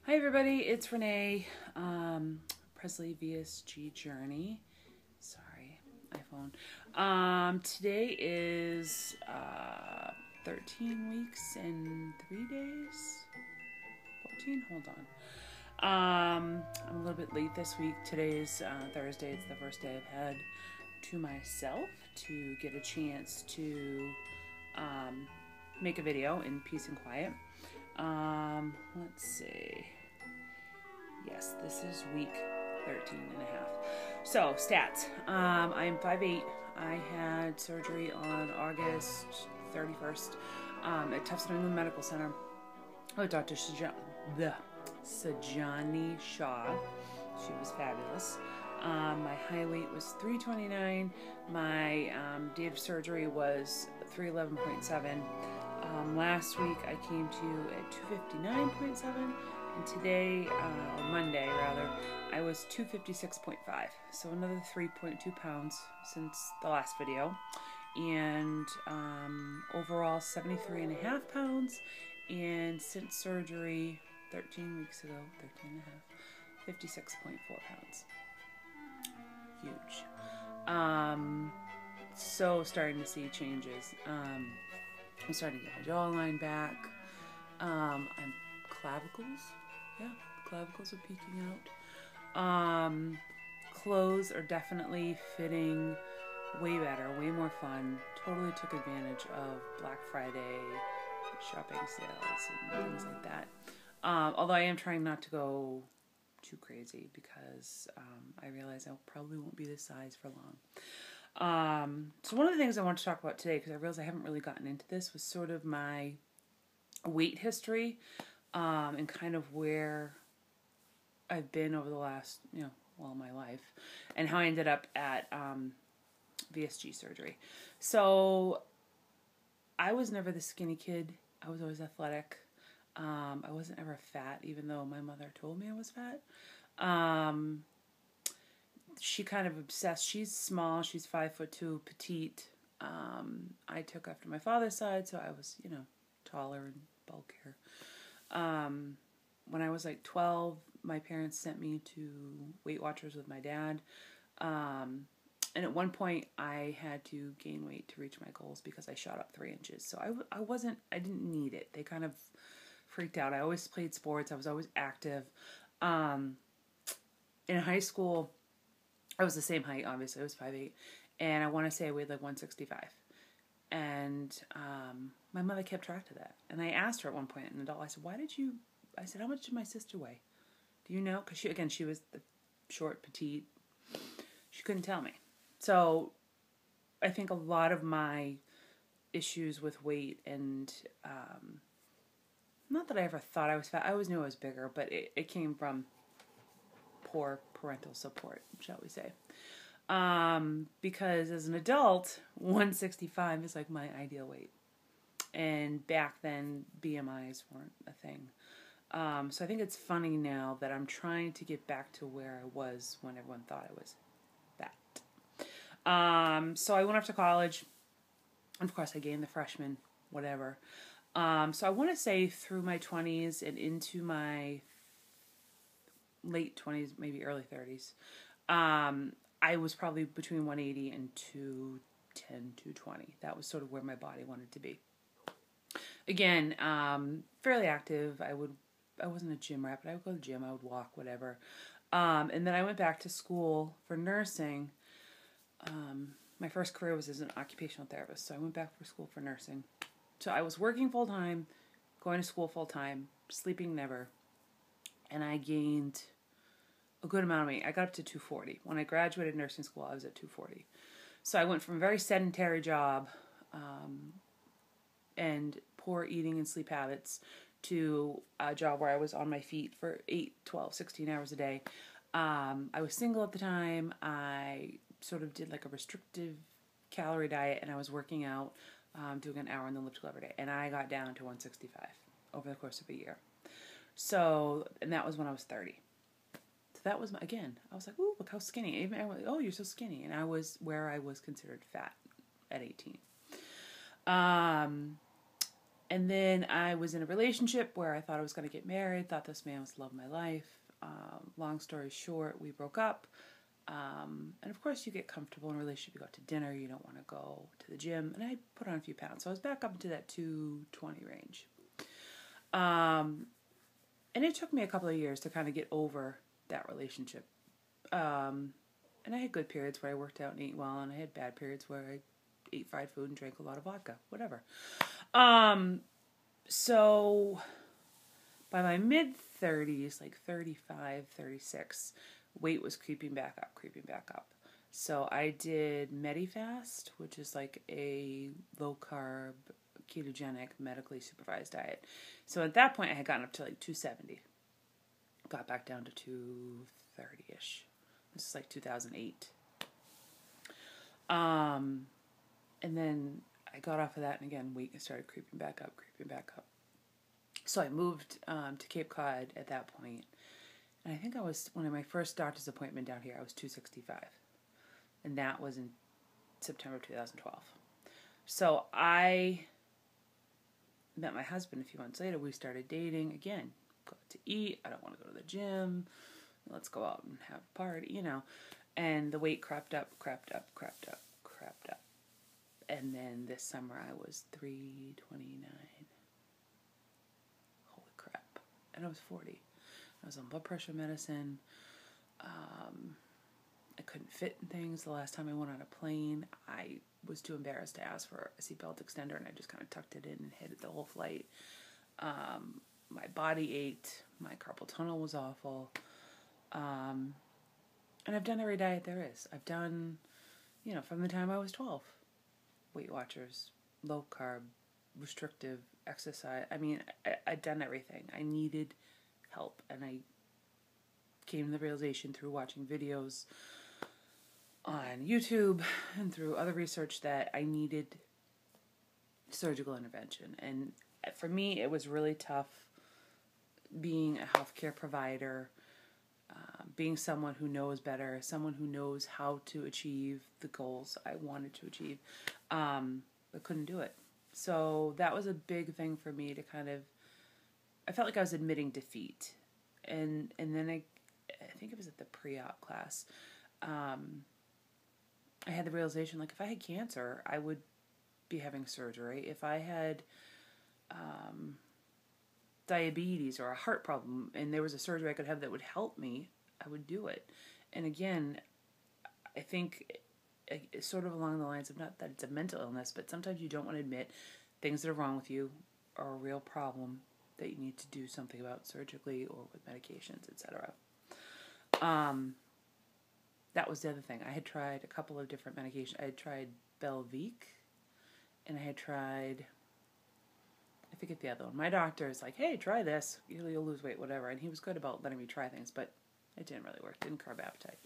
Hi everybody, it's Renee, Presley VSG Journey. Sorry, iPhone. Today is 13 weeks and 3 days. 14? Hold on. I'm a little bit late this week. Today is Thursday. It's the first day I've had to myself to get a chance to make a video in peace and quiet. Let's see. Yes, this is week 13 and a half. So, stats. I'm 5'8". I had surgery on August 31st at Tufts New England Medical Center with Dr. Sajani Shah. She was fabulous. My high weight was 329. My date of surgery was 311.7. Last week I came to you at 259.7. And today, or Monday rather, I was 256.5. So another 3.2 pounds since the last video. And overall 73.5 pounds. And since surgery 13 weeks ago, 13 and a half, 56.4 pounds. Huge. So starting to see changes. I'm starting to get my jawline back. I'm clavicles. Yeah, clavicles are peeking out. Clothes are definitely fitting way better, way more fun. Totally took advantage of Black Friday shopping sales and things like that. Although I am trying not to go too crazy because I realize I probably won't be this size for long. So one of the things I want to talk about today, because I realize I haven't really gotten into this, was sort of my weight history. And kind of where I've been over the last, my life, and how I ended up at VSG surgery. So I was never the skinny kid. I was always athletic. I wasn't ever fat, even though my mother told me I was fat. She kind of obsessed. She's small. She's 5'2", petite. I took after my father's side, so I was, taller and bulkier. When I was like 12, my parents sent me to Weight Watchers with my dad. And at one point I had to gain weight to reach my goals because I shot up 3 inches. So I didn't need it. They kind of freaked out. I always played sports. I was always active. In high school, I was the same height, obviously. I was 5'8". And I want to say I weighed like 165. And my mother kept track of that. And I asked her at one point, an adult, I said, how much did my sister weigh? Do you know? Because she was the short, petite. She couldn't tell me. So I think a lot of my issues with weight and, not that I ever thought I was fat. I always knew I was bigger, but it came from poor parental support, shall we say. Because as an adult, 165 is like my ideal weight. And back then, BMIs weren't a thing. So I think it's funny now that I'm trying to get back to where I was when everyone thought I was fat. So I went off to college. Of course, I gained the freshman, whatever. So I want to say through my 20s and into my late 20s, maybe early 30s, I was probably between 180 and 210, 220. That was sort of where my body wanted to be. Again, fairly active. I wasn't a gym rat, but I would go to the gym. I would walk, whatever. And then I went back to school for nursing. My first career was as an occupational therapist, so I went back for school for nursing. So I was working full-time, going to school full-time, sleeping never, and I gained a good amount of weight. I got up to 240. When I graduated nursing school, I was at 240. So I went from a very sedentary job and poor eating and sleep habits to a job where I was on my feet for 8, 12, 16 hours a day. I was single at the time. I sort of did like a restrictive calorie diet, and I was working out, doing an hour in the lift club every day. And I got down to 165 over the course of a year. So, and that was when I was 30. So that was, again, I was like, ooh, look how skinny. Even I went, oh, you're so skinny. And I was where I was considered fat at 18. And then I was in a relationship where I thought I was going to get married, thought this man was the love of my life. Long story short, we broke up. And of course, you get comfortable in a relationship. You go out to dinner, you don't want to go to the gym. And I put on a few pounds. So I was back up into that 220 range. And it took me a couple of years to kind of get over that relationship. And I had good periods where I worked out and ate well, and I had bad periods where I ate fried food and drank a lot of vodka, whatever. So by my mid-30s, like 35, 36, weight was creeping back up. So I did Medifast, which is like a low-carb, ketogenic, medically supervised diet. So at that point, I had gotten up to like 270. Got back down to 230-ish. This is like 2008. And then I got off of that, and again, weight started creeping back up. So I moved to Cape Cod at that point. And I think I was, one of my first doctor's appointment down here, I was 265. And that was in September of 2012. So I met my husband a few months later. We started dating again. Go out to eat. I don't want to go to the gym. Let's go out and have a party, you know. And the weight crept up. And then this summer I was 329. Holy crap. And I was 40. I was on blood pressure medicine. I couldn't fit in things. The last time I went on a plane, I was too embarrassed to ask for a seatbelt extender, and I just kind of tucked it in and hid it the whole flight. My body ached. My carpal tunnel was awful. And I've done every diet there is. I've done, you know, from the time I was 12. Weight Watchers, low carb, restrictive exercise. I mean, I'd done everything. I needed help, and I came to the realization through watching videos on YouTube and through other research that I needed surgical intervention. And for me, it was really tough being a healthcare provider, being someone who knows better, someone who knows how to achieve the goals I wanted to achieve, but couldn't do it. So that was a big thing for me to kind of, I felt like I was admitting defeat. And then I think it was at the pre-op class, I had the realization, like, if I had cancer, I would be having surgery. If I had diabetes or a heart problem and there was a surgery I could have that would help me, I would do it. And again, I think it's sort of along the lines of, not that it's a mental illness, but sometimes you don't want to admit things that are wrong with you are a real problem that you need to do something about surgically or with medications, etc. That was the other thing. I had tried a couple of different medications. I had tried Belviq, and I had tried, I forget the other one. My doctor is like, hey, try this. You'll lose weight, whatever. And he was good about letting me try things, but it didn't really work. Didn't curb appetite.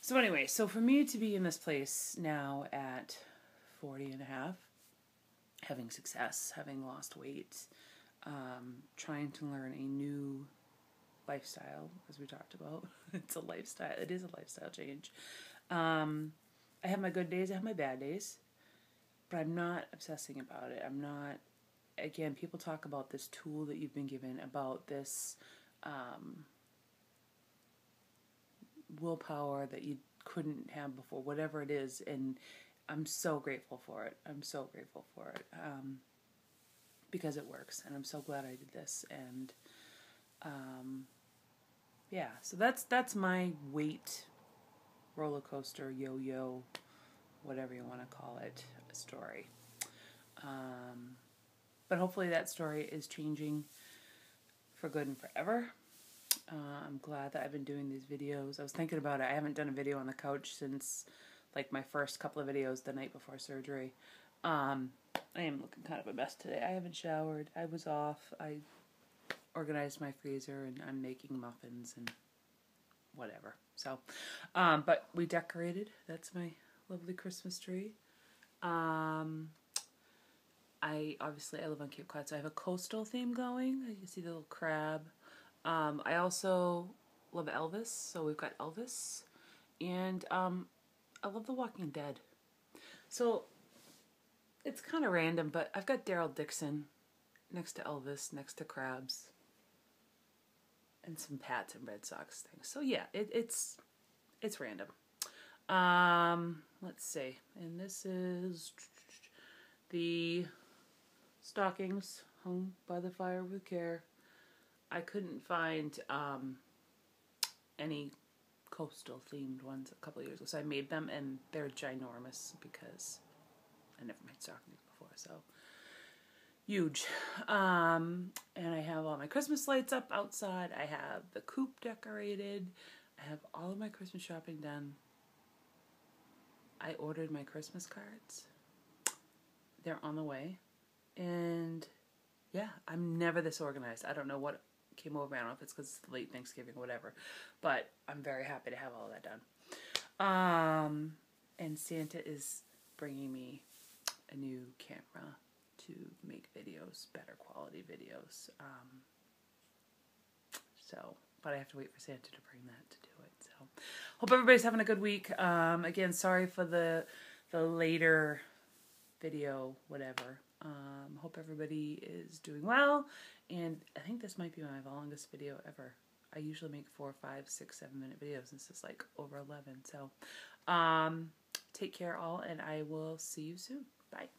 So anyway, so for me to be in this place now at 40 and a half, having success, having lost weight, trying to learn a new lifestyle, as we talked about. It's a lifestyle. It is a lifestyle change. I have my good days. I have my bad days. But I'm not obsessing about it. I'm not, again, people talk about this tool that you've been given, about this willpower that you couldn't have before, whatever it is. And I'm so grateful for it. I'm so grateful for it. Because it works. And I'm so glad I did this. And yeah, so that's my weight roller coaster, yo-yo, whatever you want to call it, story. But hopefully that story is changing for good and forever. I'm glad that I've been doing these videos. I was thinking about it. I haven't done a video on the couch since like my first couple of videos the night before surgery. I am looking kind of a mess today. I haven't showered. I was off. I organized my freezer, and I'm making muffins and whatever. So, but we decorated. That's my lovely Christmas tree. I live on Cape Cod, so I have a coastal theme going. You can see the little crab. I also love Elvis, so we've got Elvis, and I love The Walking Dead. So it's kind of random, but I've got Daryl Dixon next to Elvis, next to crabs, and some Pats and Red Sox things. So yeah, it's random. Let's see. And this is the stockings hung by the fire with care. I couldn't find any coastal themed ones a couple of years ago, so I made them, and they're ginormous because I never made stockings before, so huge. And I have all my Christmas lights up outside. I have the coop decorated. I have all of my Christmas shopping done. I ordered my Christmas cards. They're on the way. And yeah, I'm never this organized. I don't know what came over. I don't know if it's because it's late Thanksgiving or whatever. But I'm very happy to have all that done. And Santa is bringing me a new camera to make videos, better quality videos. But I have to wait for Santa to bring that to do it. So, hope everybody's having a good week. Again, sorry for the later video, whatever. Hope everybody is doing well. And I think this might be my longest video ever. I usually make 4, 5, 6, 7 minute videos. This is like over 11. So, take care all, and I will see you soon. Bye.